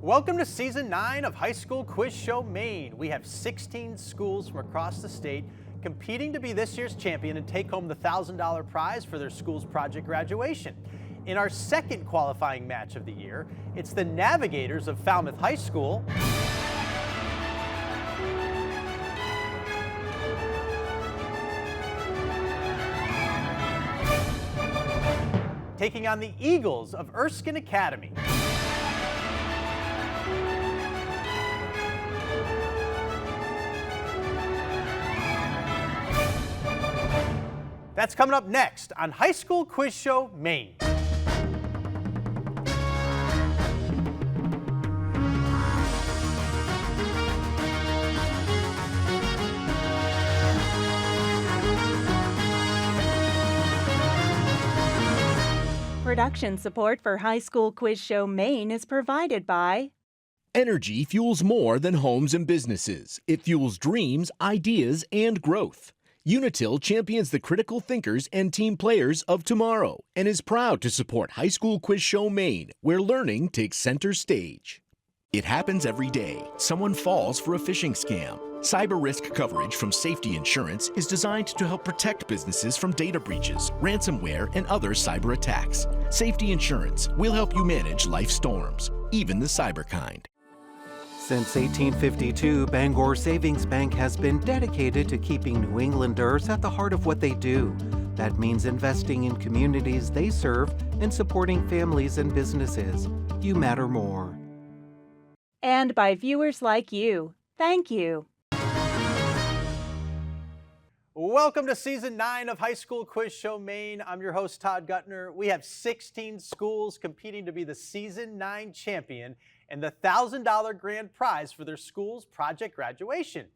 Welcome to Season 9 of High School Quiz Show Maine. We have 16 schools from across the state competing to be this year's champion and take home the $1,000 prize for their school's project graduation. In our second qualifying match of the year, it's the Navigators of Falmouth High School taking on the Eagles of Erskine Academy. That's coming up next on High School Quiz Show Maine. Production support for High School Quiz Show Maine is provided by Energy fuels more than homes and businesses. It fuels dreams, ideas, and growth. Unitil champions the critical thinkers and team players of tomorrow and is proud to support High School Quiz Show Maine, where learning takes center stage. It happens every day. Someone falls for a phishing scam. Cyber risk coverage from Safety Insurance is designed to help protect businesses from data breaches, ransomware, and other cyber attacks. Safety Insurance will help you manage life storms, even the cyber kind. Since 1852, Bangor Savings Bank has been dedicated to keeping New Englanders at the heart of what they do. That means investing in communities they serve and supporting families and businesses. You matter more. and by viewers like you. Thank you. Welcome to Season 9 of High School Quiz Show Maine. I'm your host, Todd Guttner. We have 16 schools competing to be the Season 9 champion and the $1,000 grand prize for their school's project graduation.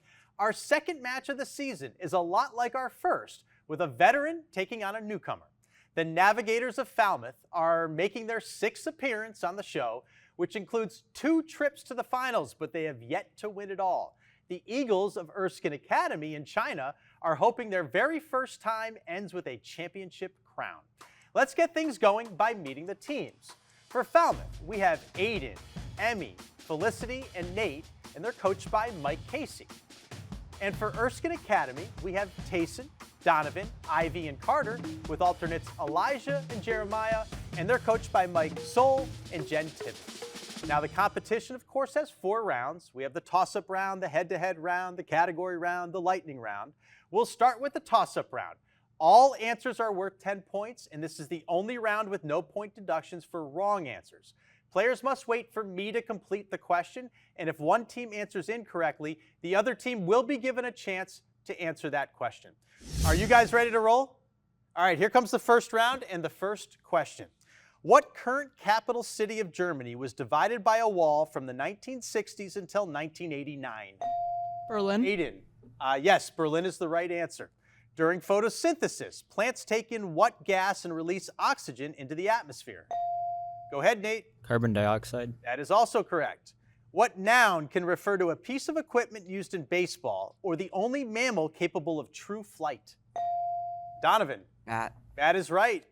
Our second match of the season is a lot like our first, with a veteran taking on a newcomer. The Navigators of Falmouth are making their sixth appearance on the show, which includes 2 trips to the finals, but they have yet to win it all. The Eagles of Erskine Academy in China are hoping their very first time ends with a championship crown. Let's get things going by meeting the teams. For Falmouth, we have Aiden, Emmy, Felicity, and Nate, and they're coached by Mike Casey. And for Erskine Academy, we have Tayson, Donovan, Ivy, and Carter, with alternates Elijah and Jeremiah, and they're coached by Mike Soul and Jen Tibbetts. Now, the competition, of course, has 4 rounds. We have the toss-up round, the head-to-head round, the category round, the lightning round. We'll start with the toss-up round. All answers are worth 10 points, and this is the only round with no point deductions for wrong answers. Players must wait for me to complete the question, and if one team answers incorrectly, the other team will be given a chance to answer that question. Are you guys ready to roll? All right, here comes the first round and the first question. What current capital city of Germany was divided by a wall from the 1960s until 1989? Berlin. Aiden. Yes, Berlin is the right answer. During photosynthesis, plants take in what gas and release oxygen into the atmosphere? Go ahead, Nate. Carbon dioxide. That is also correct. What noun can refer to a piece of equipment used in baseball or the only mammal capable of true flight? Donovan. Bat. That is right.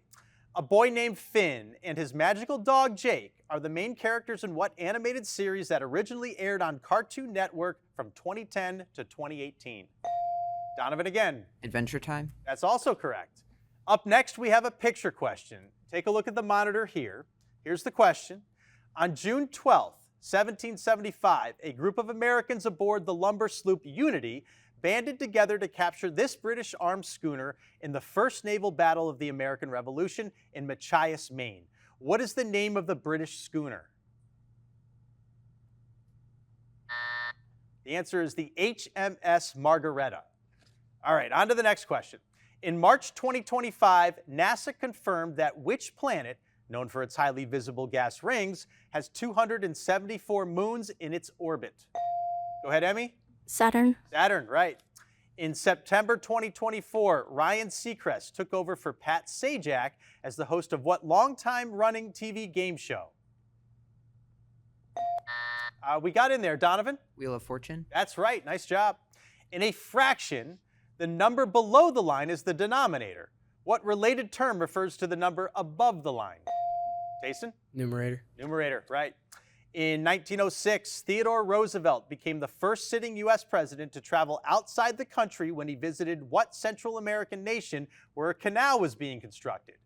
A boy named Finn and his magical dog Jake are the main characters in what animated series that originally aired on Cartoon Network from 2010 to 2018? Donovan again. Adventure Time. That's also correct. Up next, we have a picture question. Take a look at the monitor here. Here's the question. On June 12th, 1775, a group of Americans aboard the lumber sloop Unity banded together to capture this British armed schooner in the first naval battle of the American Revolution in Machias, Maine. What is the name of the British schooner? The answer is the HMS Margaretta. All right, on to the next question. In March 2025, NASA confirmed that which planet, known for its highly visible gas rings, has 274 moons in its orbit? Go ahead, Emmy. Saturn. Saturn, right. In September 2024, Ryan Seacrest took over for Pat Sajak as the host of what longtime running TV game show? We got in there, Donovan. Wheel of Fortune. That's right, nice job. In a fraction, the number below the line is the denominator. What related term refers to the number above the line? Tayson? Numerator. Numerator, right. In 1906, Theodore Roosevelt became the first sitting U.S. president to travel outside the country when he visited what Central American nation where a canal was being constructed?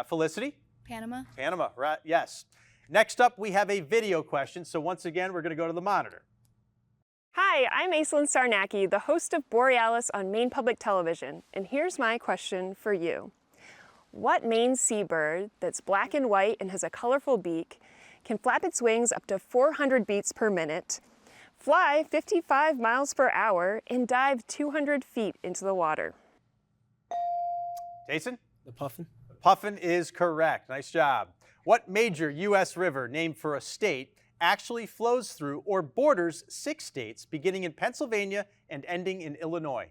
Felicity? Panama. Panama, right? Yes. Next up, we have a video question. So once again, we're going to go to the monitor. Hi, I'm Aislinn Sarnacki, the host of Borealis on Maine Public Television, and here's my question for you. What Maine seabird that's black and white and has a colorful beak can flap its wings up to 400 beats per minute, fly 55 miles per hour, and dive 200 feet into the water? Jason? The puffin. The puffin is correct. Nice job. What major U.S. river named for a state actually flows through or borders 6 states, beginning in Pennsylvania and ending in Illinois?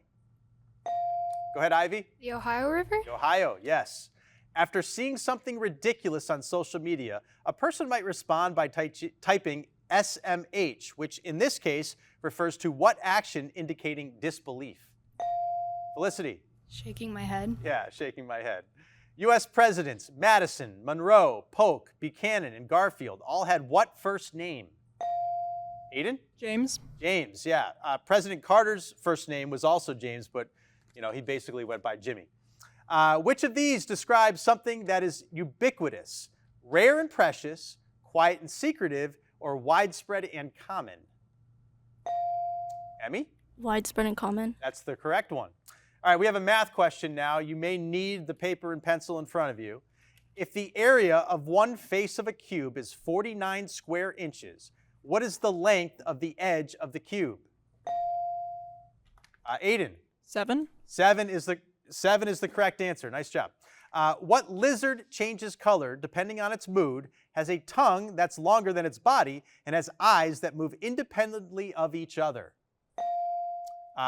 Go ahead, Ivy. The Ohio River? The Ohio, yes. After seeing something ridiculous on social media, a person might respond by typing SMH, which in this case refers to what action indicating disbelief? Felicity. Shaking my head. Yeah, shaking my head. U.S. presidents Madison, Monroe, Polk, Buchanan, and Garfield all had what first name? Aiden? James. James, yeah. President Carter's first name was also James, but he basically went by Jimmy. Which of these describes something that is ubiquitous, rare and precious, quiet and secretive, or widespread and common? Emmy? Widespread and common. That's the correct one. All right, we have a math question now. You may need the paper and pencil in front of you. If the area of one face of a cube is 49 square inches, what is the length of the edge of the cube? Aiden? 7. 7 is the correct answer. Nice job. What lizard changes color depending on its mood, has a tongue that's longer than its body, and has eyes that move independently of each other?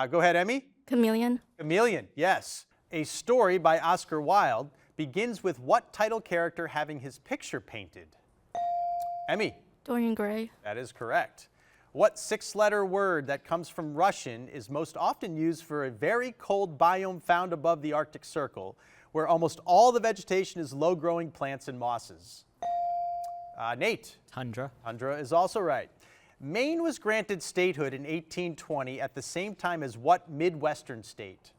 Go ahead, Emmy. Chameleon. Chameleon, yes. A story by Oscar Wilde begins with what title character having his picture painted? Emmy. Dorian Gray. That is correct. What 6-letter word that comes from Russian is most often used for a very cold biome found above the Arctic Circle, where almost all the vegetation is low-growing plants and mosses? Nate. Tundra. Tundra is also right. Maine was granted statehood in 1820 at the same time as what Midwestern state?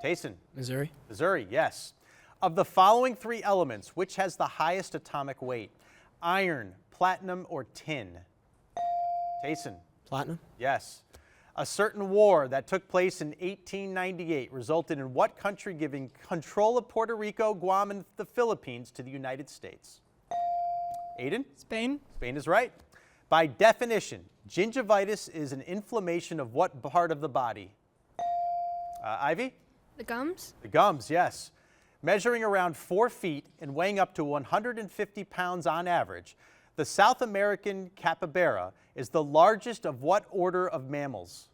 Tayson. Missouri. Missouri, yes. Of the following 3 elements, which has the highest atomic weight? Iron, platinum, or tin? Tayson. Platinum. Yes. A certain war that took place in 1898 resulted in what country giving control of Puerto Rico, Guam, and the Philippines to the United States? Aiden? Spain. Spain is right. By definition, gingivitis is an inflammation of what part of the body? Ivy? The gums? The gums, yes. Measuring around 4 feet and weighing up to 150 pounds on average, the South American capybara is the largest of what order of mammals?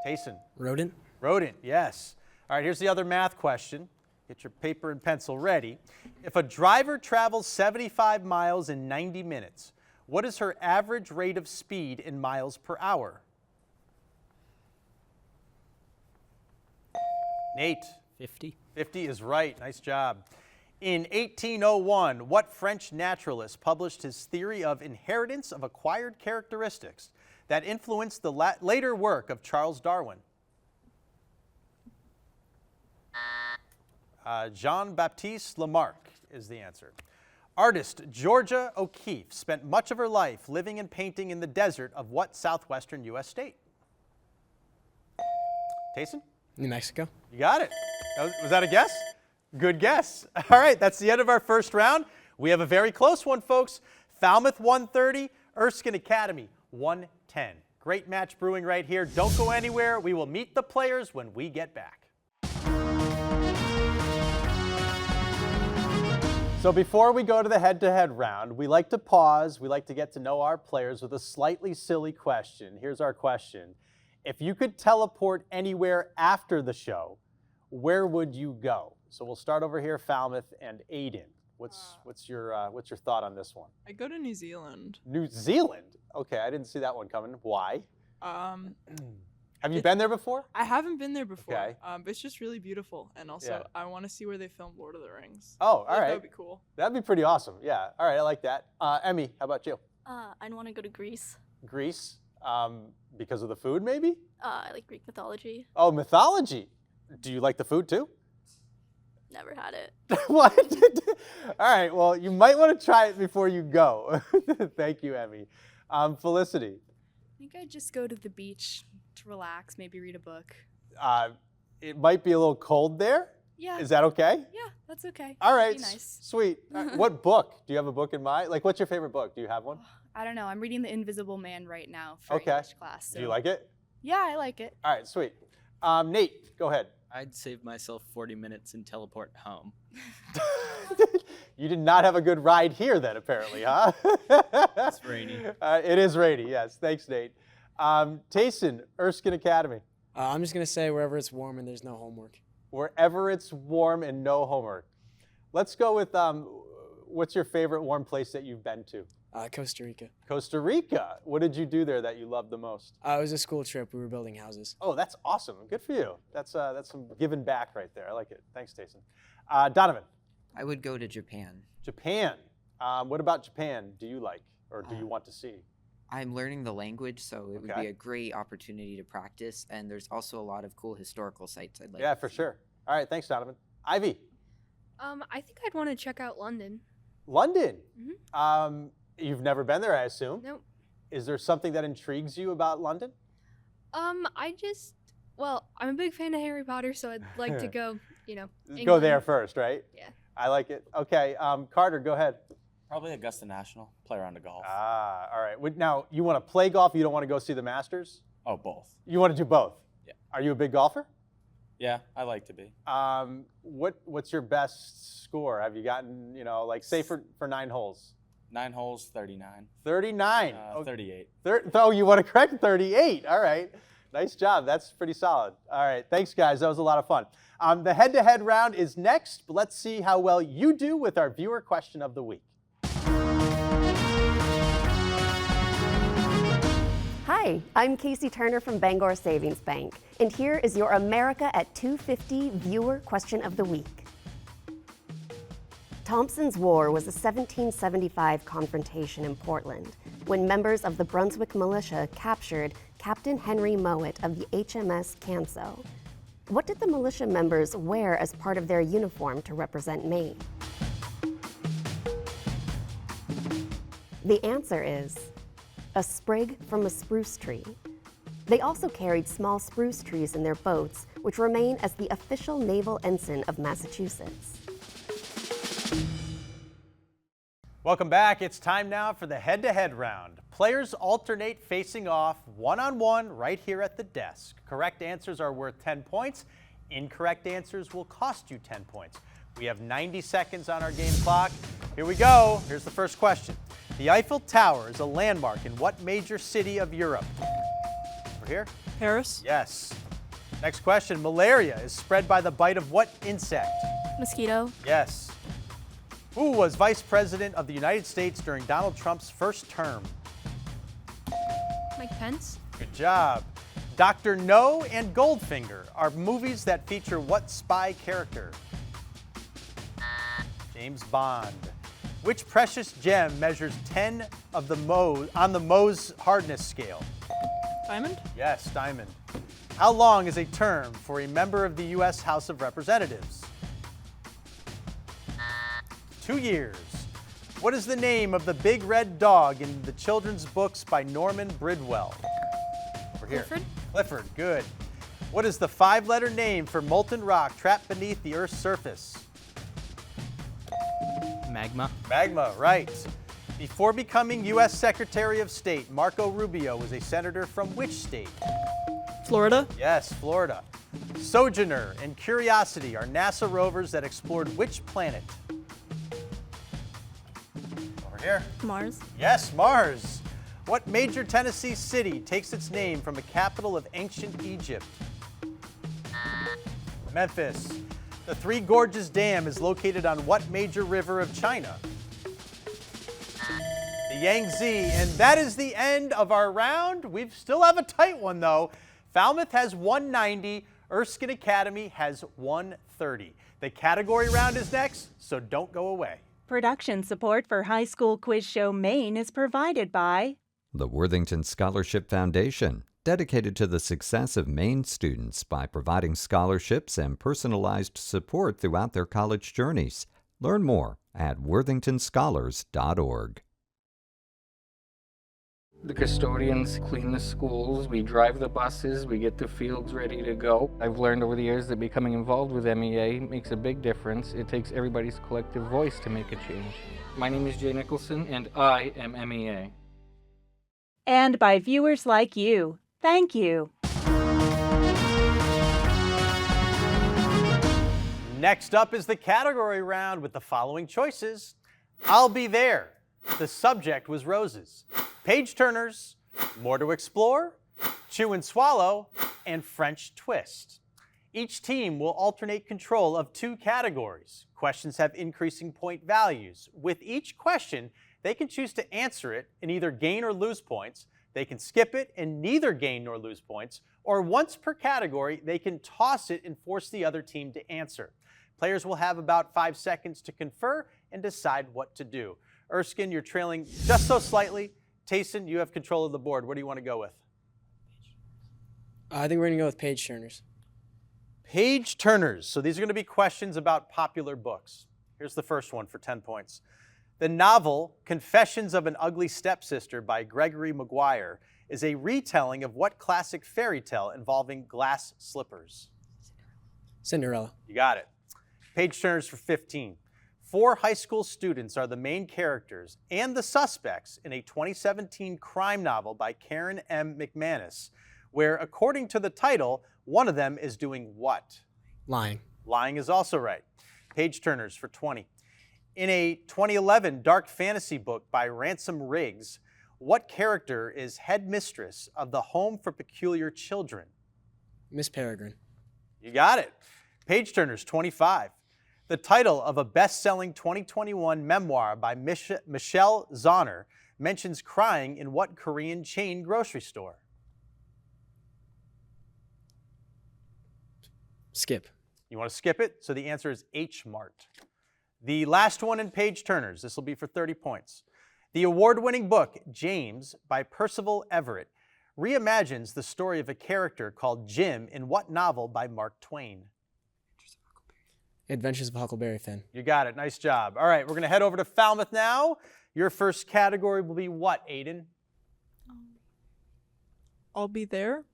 Tayson. Rodent. Rodent, yes. All right, here's the other math question. Get your paper and pencil ready. If a driver travels 75 miles in 90 minutes, what is her average rate of speed in miles per hour? Nate. 50. 50 is right. Nice job. In 1801, what French naturalist published his theory of inheritance of acquired characteristics that influenced the later work of Charles Darwin? Jean-Baptiste Lamarck is the answer. Artist Georgia O'Keeffe spent much of her life living and painting in the desert of what southwestern U.S. state? Tayson? New Mexico. You got it. Was that a guess? Good guess. All right, that's the end of our first round. We have a very close one, folks. Falmouth 130, Erskine Academy 110. Great match brewing right here. Don't go anywhere. We will meet the players when we get back. So before we go to the head-to-head round, we like to pause. We like to get to know our players with a slightly silly question. Here's our question. If you could teleport anywhere after the show, where would you go? So we'll start over here, Falmouth and Aiden. What's your thought on this one? I go to New Zealand. New Zealand? Okay, I didn't see that one coming. Why? Have you been there before? I haven't been there before. Okay. But it's just really beautiful, and also I want to see where they filmed Lord of the Rings. Oh, all right. That would be cool. That'd be pretty awesome. Yeah. All right, I like that. Emmy, how about you? I'd want to go to Greece. Greece, because of the food, maybe? I like Greek mythology. Oh, mythology. Do you like the food too? Never had it. What? All right. Well, you might want to try it before you go. Thank you, Emmy. Felicity. I think I'd just go to the beach to relax, maybe read a book. It might be a little cold there. Yeah. Is that okay? Yeah, that's okay. All right. Be nice. Sweet. What book? Do you have a book in mind? Like, what's your favorite book? Do you have one? I don't know. I'm reading The Invisible Man right now for Okay. English class. So. Do you like it? Yeah, I like it. All right. Sweet. Nate, go ahead. I'd save myself 40 minutes and teleport home. You did not have a good ride here then, apparently, huh? It's rainy. It is rainy, yes. Thanks, Nate. Tayson, Erskine Academy. I'm just going to say wherever it's warm and there's no homework. Wherever it's warm and no homework. Let's go with what's your favorite warm place that you've been to? Costa Rica. Costa Rica. What did you do there that you loved the most? It was a school trip. We were building houses. Oh, that's awesome. Good for you. That's some giving back right there. I like it. Thanks, Tayson. Donovan. I would go to Japan. Japan. What about Japan do you like or do you want to see? I'm learning the language, so it would be a great opportunity to practice, and there's also a lot of cool historical sites I'd like to for sure. All right, thanks, Donovan. Ivy. I think I'd want to check out London. London. You've never been there, I assume? Nope. Is there something that intrigues you about London? I'm a big fan of Harry Potter, so I'd like to go, Go England. there first, right? Yeah. I like it. Okay, Carter, go ahead. Probably Augusta National, play around of golf. All right. Now, you want to play golf, you don't want to go see the Masters? Oh, both. You want to do both? Yeah. Are you a big golfer? Yeah, I like to be. What's your best score? Have you gotten, say for 9 holes? 9 holes, 39. 39. 38. You want to correct 38. All right. Nice job. That's pretty solid. All right. Thanks, guys. That was a lot of fun. The head-to-head round is next. But let's see how well you do with our viewer question of the week. Hi, I'm Casey Turner from Bangor Savings Bank, and here is your America at 250 viewer question of the week. Thompson's War was a 1775 confrontation in Portland when members of the Brunswick militia captured Captain Henry Mowat of the HMS Canso. What did the militia members wear as part of their uniform to represent Maine? The answer is a sprig from a spruce tree. They also carried small spruce trees in their boats, which remain as the official naval ensign of Massachusetts. Welcome back. It's time now for the head-to-head round. Players alternate facing off one-on-one right here at the desk. Correct answers are worth 10 points. Incorrect answers will cost you 10 points. We have 90 seconds on our game clock. Here we go. Here's the first question. The Eiffel Tower is a landmark in what major city of Europe? Over here? Paris? Yes. Next question. Malaria is spread by the bite of what insect? Mosquito. Yes. Who was Vice President of the United States during Donald Trump's first term? Mike Pence. Good job. Dr. No and Goldfinger are movies that feature what spy character? James Bond. Which precious gem measures 10 of the on the Mohs hardness scale? Diamond? Yes, diamond. How long is a term for a member of the U.S. House of Representatives? 2 years. What is the name of the big red dog in the children's books by Norman Bridwell? Over here. Clifford. Clifford, good. What is the 5-letter name for molten rock trapped beneath the Earth's surface? Magma. Magma, right. Before becoming U.S. Secretary of State, Marco Rubio was a senator from which state? Florida? Yes, Florida. Sojourner and Curiosity are NASA rovers that explored which planet? Over here. Mars. Yes, Mars. What major Tennessee city takes its name from a capital of ancient Egypt? Memphis. The Three Gorges Dam is located on what major river of China? The Yangtze. And that is the end of our round. We still have a tight one, though. Falmouth has 190. Erskine Academy has 130. The category round is next, so don't go away. Production support for High School Quiz Show Maine is provided by the Worthington Scholarship Foundation, dedicated to the success of Maine students by providing scholarships and personalized support throughout their college journeys. Learn more at worthingtonscholars.org. The custodians clean the schools, we drive the buses, we get the fields ready to go. I've learned over the years that becoming involved with MEA makes a big difference. It takes everybody's collective voice to make a change. My name is Jay Nicholson, and I am MEA. And by viewers like you. Thank you. Next up is the category round with the following choices. I'll be there. The subject was roses. Page turners, more to explore, chew and swallow, and French twist. Each team will alternate control of 2 categories. Questions have increasing point values. With each question, they can choose to answer it and either gain or lose points. They can skip it and neither gain nor lose points. Or once per category, they can toss it and force the other team to answer. Players will have about 5 seconds to confer and decide what to do. Erskine, you're trailing just so slightly. Tayson, you have control of the board. What do you want to go with? I think we're going to go with page turners. Page turners. So these are going to be questions about popular books. Here's the first one for 10 points. The novel Confessions of an Ugly Stepsister by Gregory Maguire is a retelling of what classic fairy tale involving glass slippers? Cinderella. You got it. Page turners for 15. 4 high school students are the main characters and the suspects in a 2017 crime novel by Karen M. McManus, where, according to the title, one of them is doing what? Lying. Lying is also right. Page turners for 20. In a 2011 dark fantasy book by Ransom Riggs, what character is headmistress of the Home for Peculiar Children? Miss Peregrine. You got it. Page turners 25. The title of a best-selling 2021 memoir by Michelle Zauner mentions crying in what Korean chain grocery store? Skip. You want to skip it? So the answer is H Mart. The last one in page turners, this will be for 30 points. The award-winning book, James, by Percival Everett, reimagines the story of a character called Jim in what novel by Mark Twain? Adventures of Huckleberry Finn. You got it. Nice job. All right, we're going to head over to Falmouth now. Your first category will be what, Aiden? I'll be there.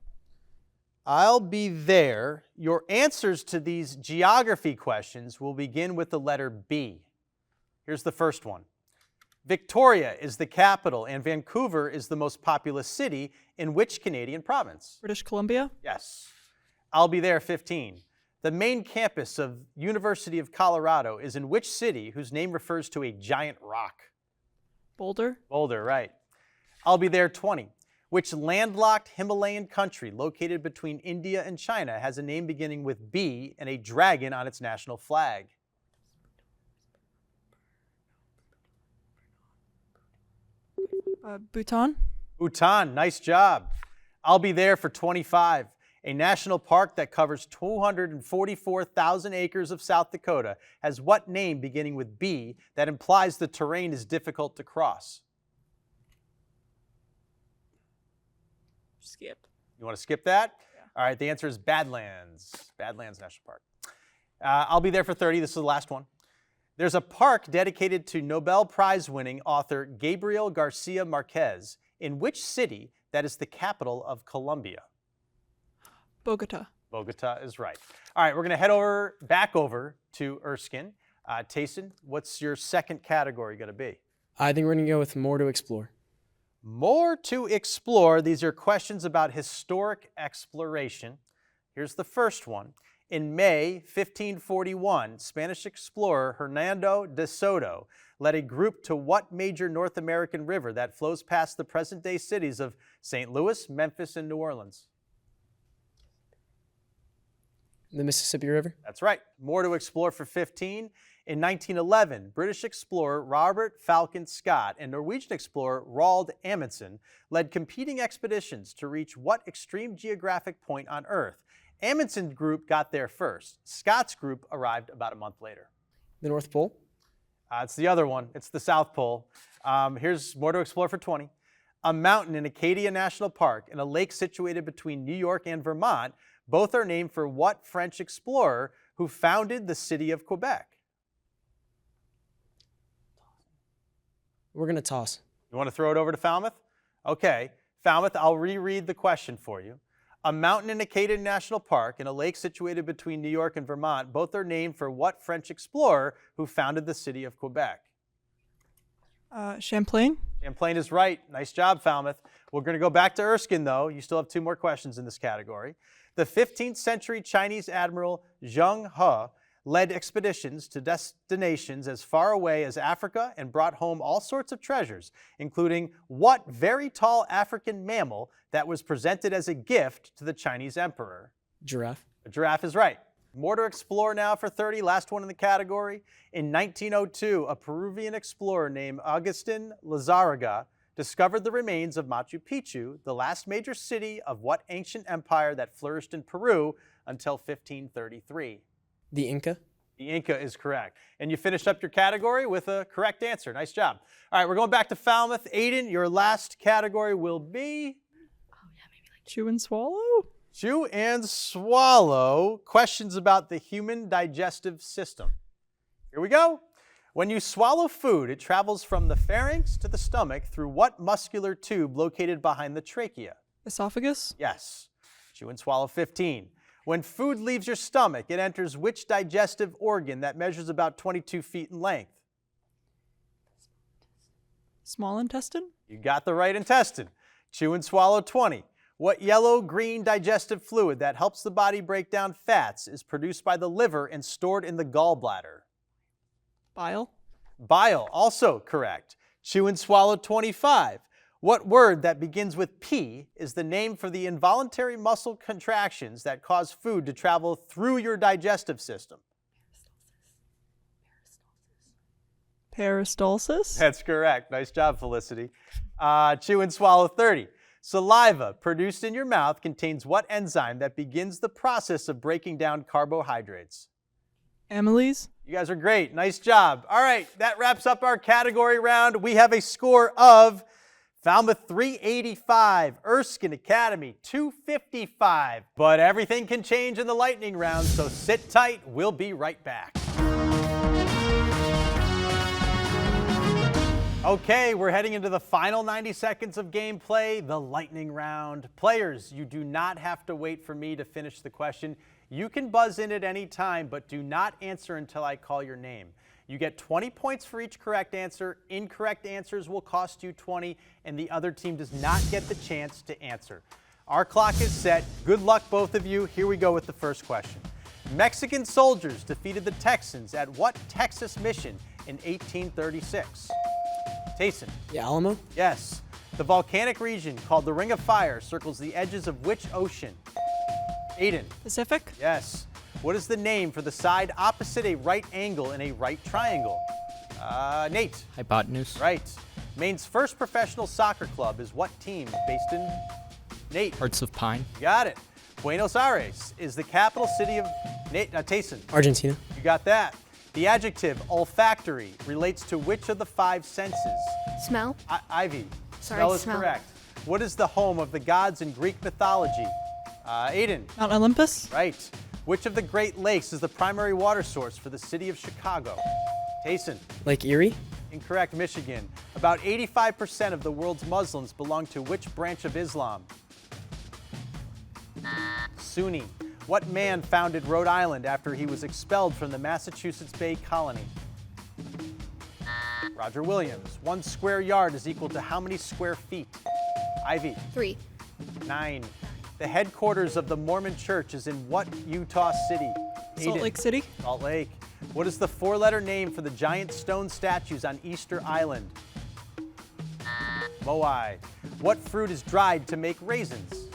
I'll be there. Your answers to these geography questions will begin with the letter B. Here's the first one. Victoria is the capital and Vancouver is the most populous city in which Canadian province? British Columbia. Yes. I'll be there 15. The main campus of University of Colorado is in which city whose name refers to a giant rock? Boulder. Boulder, right. I'll be there 20. Which landlocked Himalayan country located between India and China has a name beginning with B and a dragon on its national flag? Bhutan. Bhutan, nice job. I'll be there for 25. A national park that covers 244,000 acres of South Dakota has what name beginning with B that implies the terrain is difficult to cross? Skip. You want to skip that? Yeah. All right, the answer is Badlands. Badlands National Park. I'll be there for 30. This is the last one. There's a park dedicated to Nobel Prize-winning author Gabriel Garcia Marquez in which city that is the capital of Colombia? Bogota. Bogota is right. All right, we're going to head back over to Erskine. Tayson, what's your second category going to be? I think we're going to go with more to explore. More to explore. These are questions about historic exploration. Here's the first one. In May 1541, Spanish explorer Hernando de Soto led a group to what major North American river that flows past the present-day cities of St. Louis, Memphis, and New Orleans? The Mississippi River. That's right. More to explore for 15. In 1911, British explorer Robert Falcon Scott and Norwegian explorer Roald Amundsen led competing expeditions to reach what extreme geographic point on Earth? Amundsen's group got there first. Scott's group arrived about a month later. The North Pole. It's the other one. It's the South Pole. Here's more to explore for 20. A mountain in Acadia National Park and a lake situated between New York and Vermont both are named for what French explorer who founded the city of Quebec? We're going to toss. You want to throw it over to Falmouth? Okay. Falmouth, I'll reread the question for you. A mountain in Acadia National Park and a lake situated between New York and Vermont both are named for what French explorer who founded the city of Quebec? Champlain. Champlain is right. Nice job, Falmouth. We're going to go back to Erskine, though. You still have 2 more questions in this category. The 15th century Chinese admiral Zheng He led expeditions to destinations as far away as Africa and brought home all sorts of treasures, including what very tall African mammal that was presented as a gift to the Chinese emperor? Giraffe. A giraffe is right. More to explore now for 30, last one in the category. In 1902, a Peruvian explorer named Agustin Lizarraga discovered the remains of Machu Picchu, the last major city of what ancient empire that flourished in Peru until 1533? The Inca. The Inca is correct. And you finished up your category with a correct answer. Nice job. All right, we're going back to Falmouth. Aiden, your last category will be? Chew and swallow? Chew and swallow. Questions about the human digestive system. Here we go. When you swallow food, it travels from the pharynx to the stomach through what muscular tube located behind the trachea? Esophagus? Yes. Chew and swallow 15. When food leaves your stomach, it enters which digestive organ that measures about 22 feet in length? Small intestine? You got the right intestine. Chew and swallow 20. What yellow-green digestive fluid that helps the body break down fats is produced by the liver and stored in the gallbladder? Bile? Bile, also correct. Chew and swallow 25. What word that begins with P is the name for the involuntary muscle contractions that cause food to travel through your digestive system? Peristalsis? That's correct. Nice job, Felicity. Chew and swallow 30. Saliva produced in your mouth contains what enzyme that begins the process of breaking down carbohydrates? Amylase? You guys are great. Nice job. All right, that wraps up our category round. We have a score of Falmouth 385, Erskine Academy 255. But everything can change in the lightning round, so sit tight. We'll be right back. Okay, we're heading into the final 90 seconds of gameplay, the lightning round. Players, you do not have to wait for me to finish the question. You can buzz in at any time, but do not answer until I call your name. You get 20 points for each correct answer. Incorrect answers will cost you 20, and the other team does not get the chance to answer. Our clock is set. Good luck, both of you. Here we go with the first question. Mexican soldiers defeated the Texans at what Texas mission in 1836? Tayson. The Alamo? Yes. The volcanic region called the Ring of Fire circles the edges of which ocean? Aiden. Pacific? Yes. What is the name for the side opposite a right angle in a right triangle? Nate. Hypotenuse. Right. Maine's first professional soccer club is what team based in? Nate. Hearts of Pine. You got it. Buenos Aires is the capital city of Tayson. Argentina. You got that. The adjective olfactory relates to which of the 5 senses? Smell. Ivy. Sorry, Smell is smell. correct. What is the home of the gods in Greek mythology? Aiden. Mount Olympus? Right. Which of the Great Lakes is the primary water source for the city of Chicago? Tayson. Lake Erie? Incorrect, Michigan. About 85% of the world's Muslims belong to which branch of Islam? Sunni. What man founded Rhode Island after he was expelled from the Massachusetts Bay Colony? Roger Williams. 1 square yard is equal to how many square feet? Ivy. 3. 9. The headquarters of the Mormon Church is in what Utah city? Salt Lake City? Salt Lake. What is the 4-letter name for the giant stone statues on Easter Island? Moai. What fruit is dried to make raisins?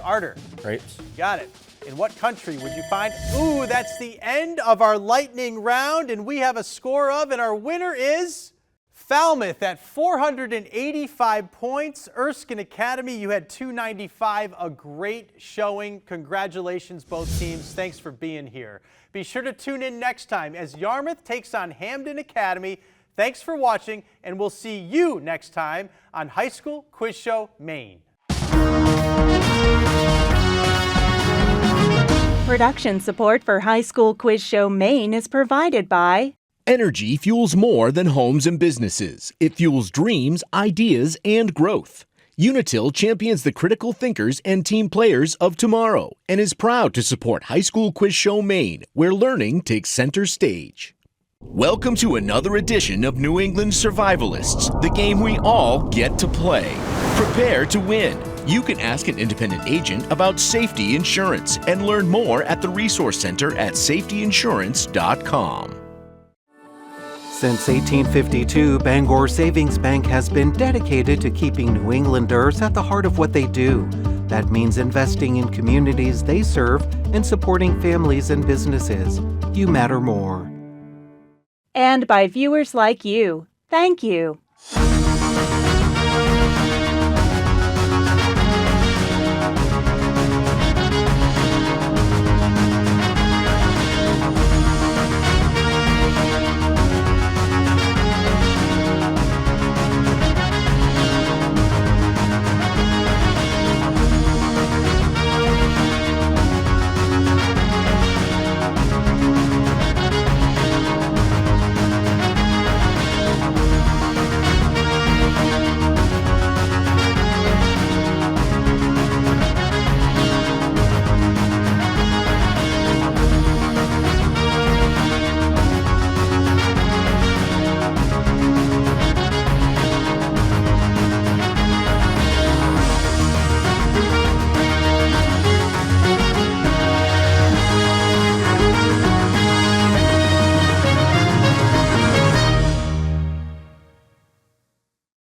Ardor. Grapes. Got it. in what country would you find? Ooh, that's the end of our lightning round, and we have a score of, and our winner is Falmouth at 485 points. Erskine Academy, you had 295, a great showing. Congratulations, both teams. Thanks for being here. Be sure to tune in next time as Yarmouth takes on Hamden Academy. Thanks for watching, and we'll see you next time on High School Quiz Show Maine. Production support for High School Quiz Show Maine is provided by Energy fuels more than homes and businesses. It fuels dreams, ideas, and growth. Unitil champions the critical thinkers and team players of tomorrow and is proud to support High School Quiz Show Maine, where learning takes center stage. Welcome to another edition of New England Survivalists, the game we all get to play. Prepare to win. You can ask an independent agent about safety insurance and learn more at the Resource Center at safetyinsurance.com. Since 1852, Bangor Savings Bank has been dedicated to keeping New Englanders at the heart of what they do. That means investing in communities they serve and supporting families and businesses. You matter more. And by viewers like you. Thank you.